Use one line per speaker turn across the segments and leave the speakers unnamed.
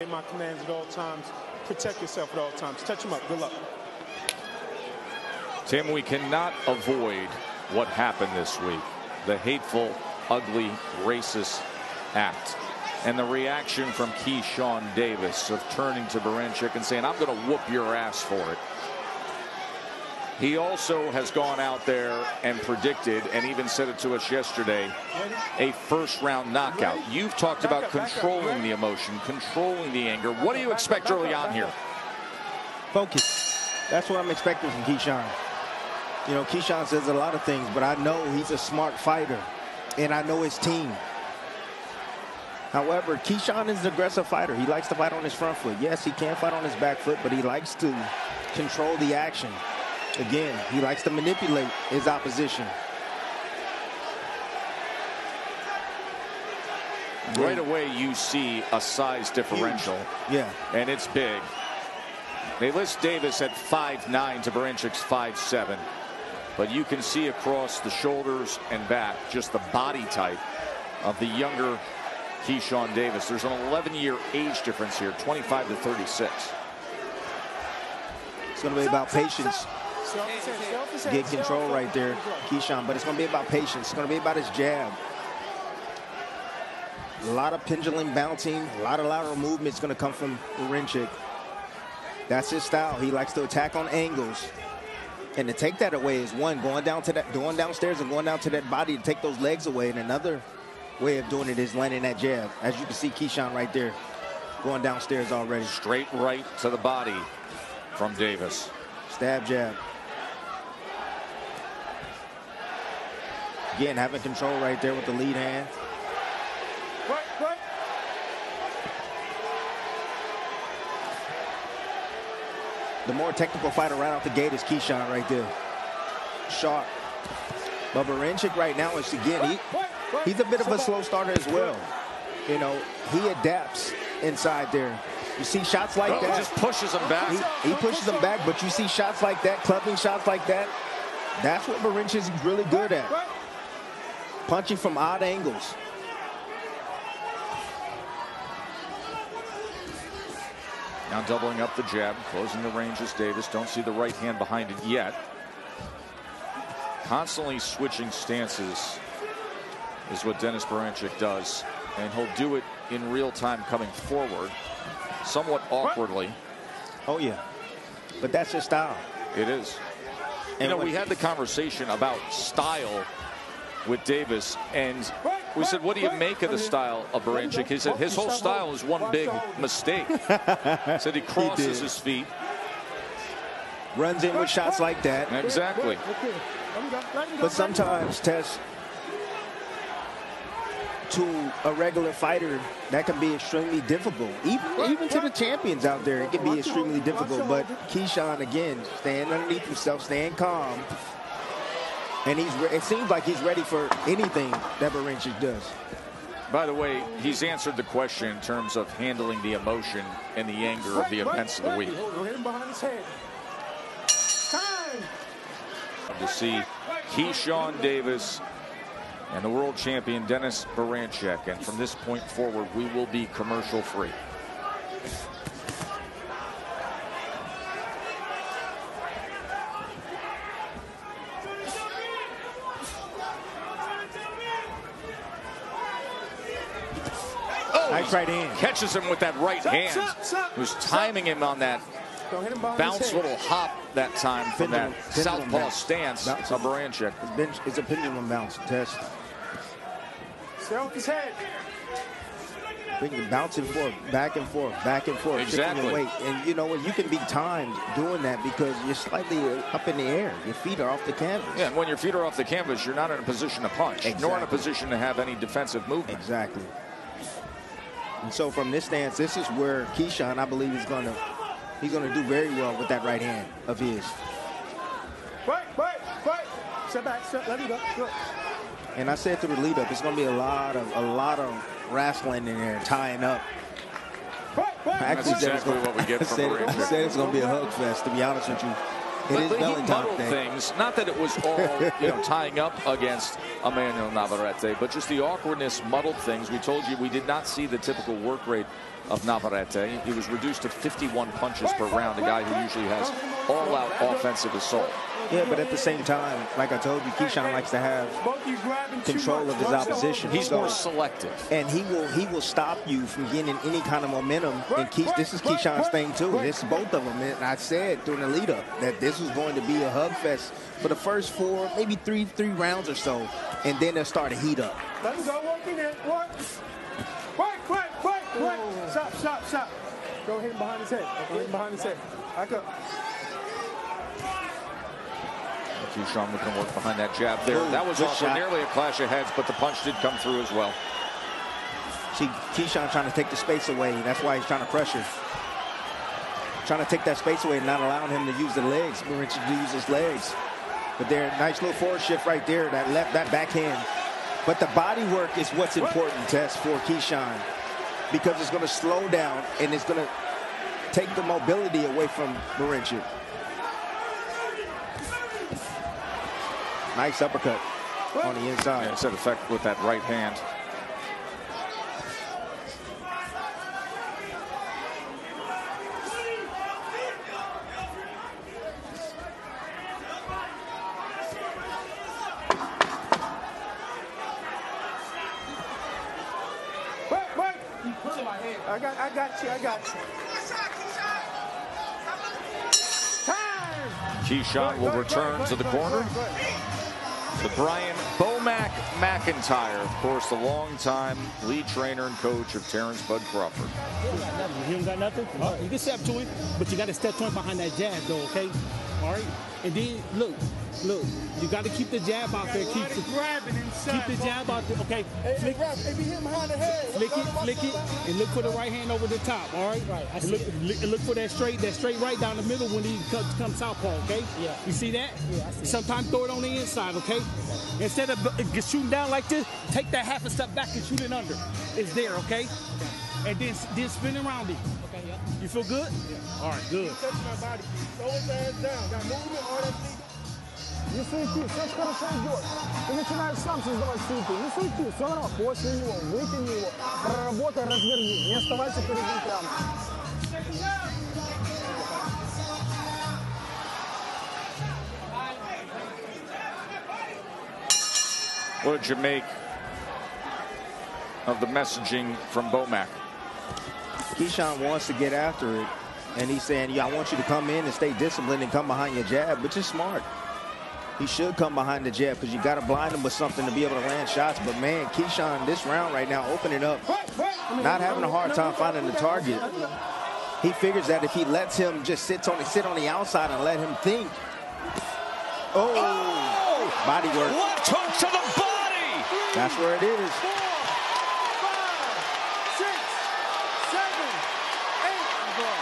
My commands at all times. Protect yourself at all times. Touch him up. Good luck.
Tim, we cannot avoid what happened this week. The hateful, ugly, racist act. And the reaction from Keyshawn Davis of turning to Berinchyk and saying, I'm going to whoop your ass for it. He also has gone out there and predicted, and even said it to us yesterday, a first-round knockout. You've talked about controlling the emotion, controlling the anger. What do you expect early on here?
Focus. That's what I'm expecting from Keyshawn. You know, Keyshawn says a lot of things, but I know he's a smart fighter, and I know his team. However, Keyshawn is an aggressive fighter. He likes to fight on his front foot. Yes, he can fight on his back foot, but he likes to control the action. Again, he likes to manipulate his opposition.
Right away, you see a size differential.
Yeah.
And it's big. They list Davis at 5'9" to Berinchy's 5'7". But you can see across the shoulders and back just the body type of the younger Keyshawn Davis. There's an 11-year age difference here, 25 to 36.
It's going to be about patience. Get control right there, Keyshawn, but it's going to be about patience. It's going to be about his jab. A lot of pendulum bouncing, a lot of lateral movement is going to come from Berinchyk. That's his style. He likes to attack on angles. And to take that away is one, going downstairs and going down to that body to take those legs away. And another way of doing it is landing that jab. As you can see, Keyshawn right there going downstairs already.
Straight right to the body from Davis.
Stab jab. Again, having control right there with the lead hand. The more technical fighter right out the gate is Keyshawn right there. Sharp. But Berinchyk right now is, again, he's a bit of a slow starter as well. You know, he adapts inside there. You see shots like that.
Just pushes him back.
He pushes him back, but you see shots like that, clubbing shots like that. That's what Berinchyk is really good at. Punching from odd angles.
Now doubling up the jab, closing the range as Davis. Don't see the right hand behind it yet. Constantly switching stances is what Dennis Berінчик does. And he'll do it in real time coming forward. Somewhat awkwardly.
Oh, yeah. But that's his style.
It is. You know, we had the conversation about style with Davis, and we said, what do you make of the style of Berinchyk? He said his whole style is one big mistake. Said he crosses his feet.
Runs in with shots like that.
Exactly.
But sometimes, Tess, to a regular fighter, that can be extremely difficult. Even to the champions out there, it can be extremely difficult. But Keyshawn, again, staying underneath himself, staying calm. And it seems like he's ready for anything that Berinchyk does.
By the way, he's answered the question in terms of handling the emotion and the anger of the events of the week. To see Keyshawn Davis and the world champion Dennis Berінчик, and from this point forward we will be commercial free.
Nice right hand.
Catches him with that right hand. Who's timing him on that bounce little hop that time from that southpaw stance of Berinchyk.
It's a pendulum bounce test.
Stay off his head.
Bouncing forth, back and forth, back and forth.
Exactly.
Weight. And you know what? You can be timed doing that because you're slightly up in the air. Your feet are off the canvas.
Yeah, and when your feet are off the canvas, you're not in a position to punch, nor in a position to have any defensive movement.
Exactly. And so from this stance, this is where Keyshawn, I believe, he's gonna do very well with that right hand of his.
Right. Step back, let it go.
And I said through the lead up, it's gonna be a lot of wrestling in there, tying up.
That's exactly what we get from Berinchyk.
I said it's gonna be a hug fest, to be honest with you.
But he muddled things. Not that it was all tying up against Emmanuel Navarrete, but just the awkwardness muddled things. We told you we did not see the typical work rate of Navarrete. He was reduced to 51 punches per round, a guy who usually has all-out offensive assault.
Yeah, but at the same time, like I told you, Keyshawn likes to have control of his opposition.
He's more selective.
And he will stop you from getting any kind of momentum. And this is Keyshawn's thing, too. This is both of them. And I said during the lead-up that this was going to be a hug fest for the first 4, maybe three rounds or so. And then they'll start to heat up.
Let him go, work in there. Work. Quick. Stop. Go hit him behind his head. Back up.
Keyshawn looking to work behind that jab there. That was also nearly a clash of heads, but the punch did come through as well.
See, Keyshawn trying to take the space away. That's why he's trying to pressure. Trying to take that space away and not allowing him to use the legs. Berinchyk to use his legs. But there, nice little forward shift right there. That backhand. But the body work is what's important, Tess, for Keyshawn, because it's going to slow down and it's going to take the mobility away from Berinchyk. Nice uppercut on the inside.
Yeah, it's had effect with that right hand.
I got you.
Keyshawn will return to the corner. To Brian Bomac McIntyre, of course, the longtime lead trainer and coach of Terrence Bud Crawford.
You don't got nothing? You can step to it, but you got to step to it behind that jab, though, okay? All right? And then, look, you got to keep the jab out there. Keep the jab out there, okay? Flick it, and look for the right hand over the top, all right? Look for that straight right down the middle when he comes southpaw, okay? Yeah. You see that? Yeah, I see. Sometimes throw it on the inside, okay? Instead of shooting down like this, take that half a step back and shoot it under. It's there, okay? And then spin around it. Okay, yeah. You feel good? Yeah. All right, good.
Touch my body. Throw his ass down. Got movement, all that thing.
Не суети, все хорошо идет. Ты начинаешь сам создавать суету. Не суети, все равно. После него, вытяни его, проработай, разверни. Не оставайся перед ним прямо.
What did you make of the messaging from Bomac?
Keyshawn wants to get after it, and he's saying, yeah, I want you to come in and stay disciplined and come behind your jab, which is smart. He should come behind the jab because you got to blind him with something to be able to land shots. But, man, Keyshawn, this round right now, opening up, not having a hard time finding the target. He figures that if he lets him just sit on the outside and let him think. Oh, body work.
Left hook to the body.
That's where it is.
4, 5, 6, 7,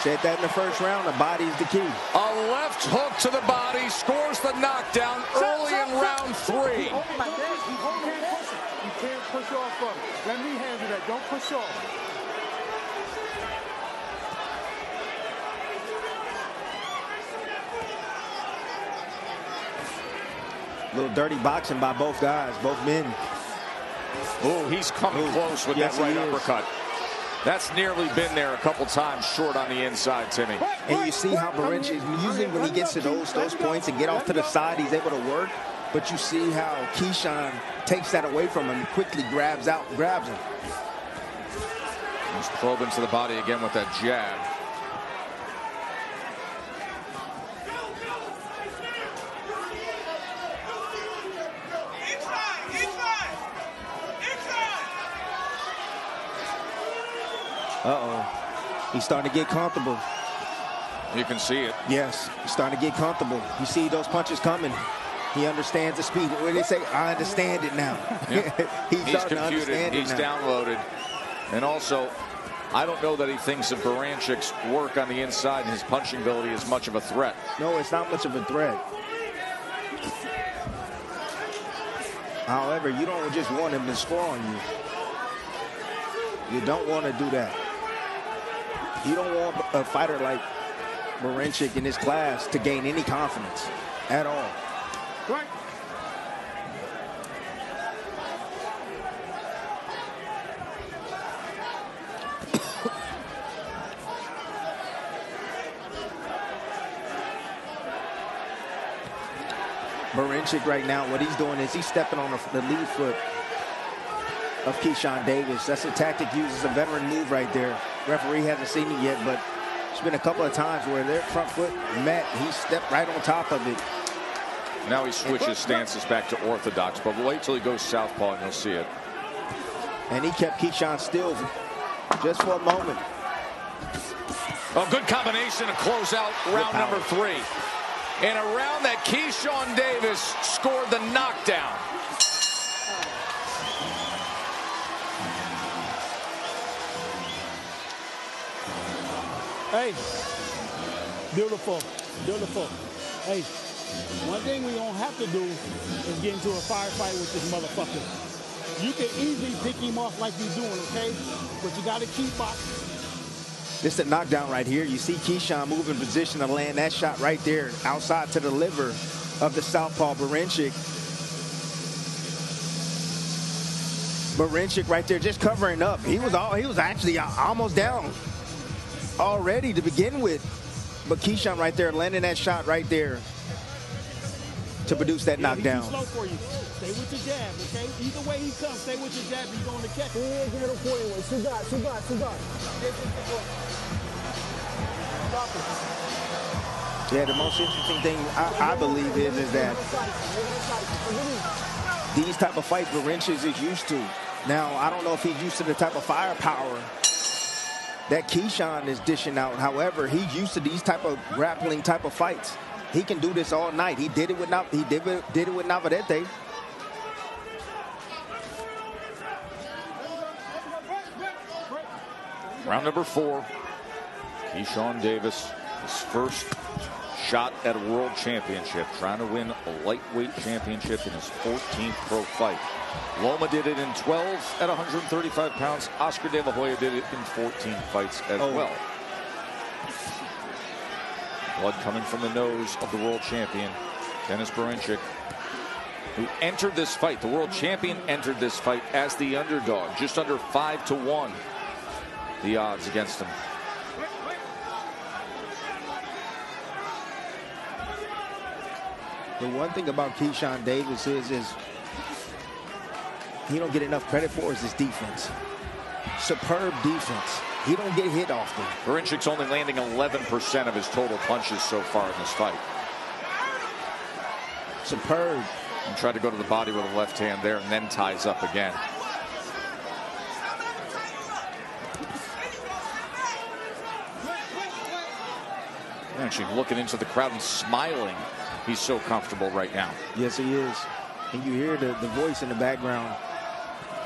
8.
Said that in the first round, the body is the key.
A left hook to the body scores the knockdown early in round 3.
You can't push off from it. Let me handle that. Don't push off.
Little dirty boxing by both guys, both men.
Oh, he's coming close with that right uppercut. That's nearly been there a couple times short on the inside, Timmy.
And you see how Berinchyk, usually when he gets to those points and get off to the side, he's able to work. But you see how Keyshawn takes that away from him and quickly grabs him.
He's probing to the body again with that jab.
Uh-oh. He's starting to get comfortable.
You can see it.
Yes, he's starting to get comfortable. You see those punches coming. He understands the speed. What do they say? I understand it now.
Yep.
He's starting to understand it
He's
now.
downloaded. And also, I don't know that he thinks of Berinchy's work on the inside and his punching ability as much of a threat.
No, it's not much of a threat. However, you don't just want him to score on you. You don't want to do that. You don't want a fighter like Berinchyk in this class to gain any confidence at all.
Right.
Berinchyk right now, what he's doing is he's stepping on the lead foot of Keyshawn Davis. That's a tactic used as a veteran move right there. Referee hasn't seen it yet, but it's been a couple of times where their front foot met. He stepped right on top of it.
Now he switches stances back to orthodox, but wait till he goes southpaw and you'll see it.
And he kept Keyshawn still just for a moment.
A good combination to close out round number 3. In a round that Keyshawn Davis scored the knockdown.
Hey, beautiful, beautiful. Hey, one thing we don't have to do is get into a firefight with this motherfucker. You can easily pick him off like you're doing, okay? But you got to keep boxing.
This is a knockdown right here. You see Keyshawn move in position to land that shot right there outside to the liver of the southpaw Berinchyk. Berinchyk right there just covering up. He was actually almost down already to begin with. But Keyshawn right there landing that shot right there to produce that knockdown.
He's too slow for you. Stay with your jab, okay? Either way he comes, stay with your jab. He's going to catch it.
Yeah, the most interesting thing I believe is that these type of fights Berinchyk is used to. Now, I don't know if he's used to the type of firepower that Keyshawn is dishing out. However, he's used to these type of grappling type of fights. He can do this all night. He did it with Navarrete.
Round number 4. Keyshawn Davis, his first shot at a world championship, trying to win a lightweight championship in his 14th pro fight. Loma did it in 12 at 135 pounds. Oscar De La Hoya did it in 14 fights as well. Blood coming from the nose of the world champion, Dennis Berінчик, who entered this fight. The world champion entered this fight as the underdog, just under 5-1. The odds against him.
The one thing about Keyshawn Davis is he don't get enough credit for is his defense. Superb defense. He don't get hit often.
Berinchy's only landing 11% of his total punches so far in this fight.
Superb.
And tried to go to the body with a left hand there and then ties up again. Actually looking into the crowd and smiling. He's so comfortable right now.
Yes, he is. And you hear the voice in the background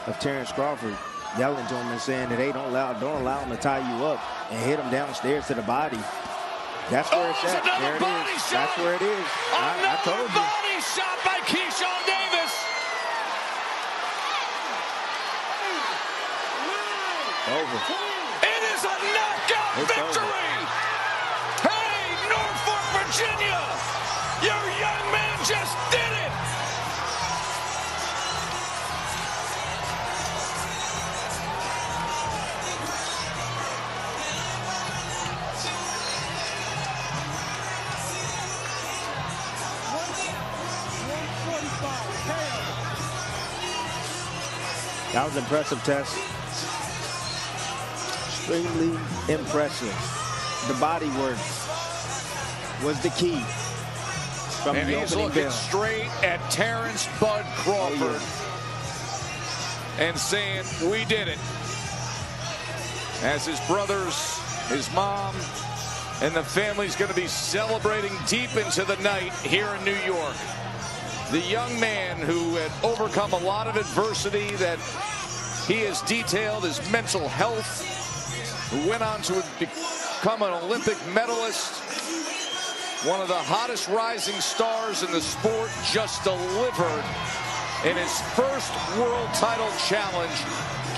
of Terrence Crawford yelling to him and saying that, hey, don't allow him to tie you up and hit him downstairs to the body. That's where it's at. There it is. That's where it is. I told you.
Body shot by Keyshawn Davis.
Over.
It is a knockout victory. Hey, Norfolk, Virginia. Your young man just did it.
That was impressive, Tess. Extremely impressive. The body work was the key. From
and
the
he's
opening
looking
bell.
straight at Terrence Bud Crawford and saying, we did it. As his brothers, his mom, and the family's going to be celebrating deep into the night here in New York. The young man who had overcome a lot of adversity, that he has detailed his mental health, who went on to become an Olympic medalist, one of the hottest rising stars in the sport, just delivered in his first world title challenge.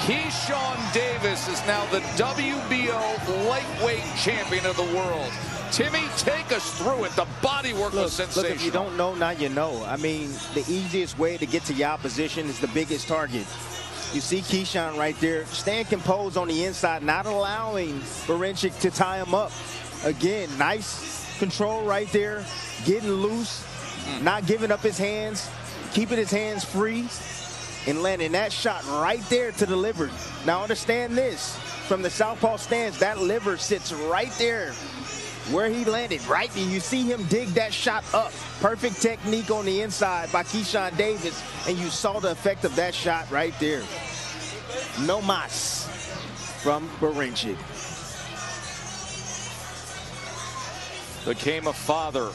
Keyshawn Davis is now the WBO lightweight champion of the world. Timmy, take us through it. The bodywork was sensational.
Look, if you don't know, now you know. I mean, the easiest way to get to your opposition is the biggest target. You see Keyshawn right there, staying composed on the inside, not allowing Berinchyk to tie him up. Again, nice control right there, getting loose, not giving up his hands, keeping his hands free, and landing that shot right there to the liver. Now understand this, from the southpaw stance, that liver sits right there where he landed, right? And you see him dig that shot up. Perfect technique on the inside by Keyshawn Davis, and you saw the effect of that shot right there. No mas from Berinchyk.
Became a father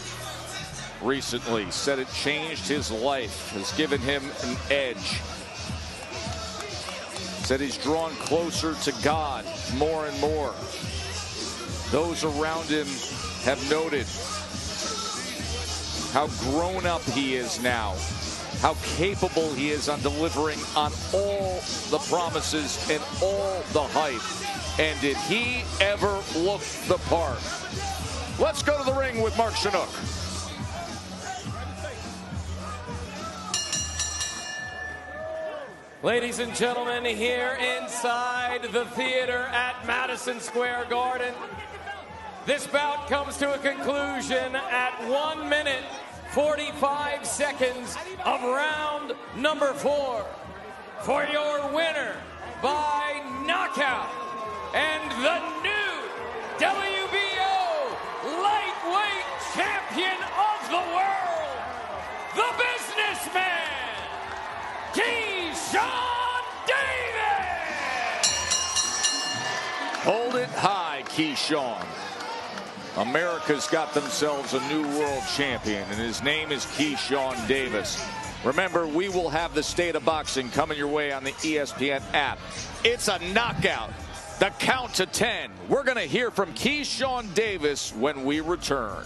recently, said it changed his life, has given him an edge. Said he's drawn closer to God more and more. Those around him have noted how grown up he is now, how capable he is on delivering on all the promises and all the hype. And did he ever look the part? Let's go to the ring with Mark Chinook.
Ladies and gentlemen, here inside the theater at Madison Square Garden, this bout comes to a conclusion at 1 minute, 45 seconds of round number 4. For your winner by knockout and the new WBO lightweight champion of the world, the businessman, Keyshawn Davis!
Hold it high, Keyshawn. America's got themselves a new world champion, and his name is Keyshawn Davis. Remember, we will have the State of Boxing coming your way on the ESPN app. It's a knockout. The count to 10. We're going to hear from Keyshawn Davis when we return.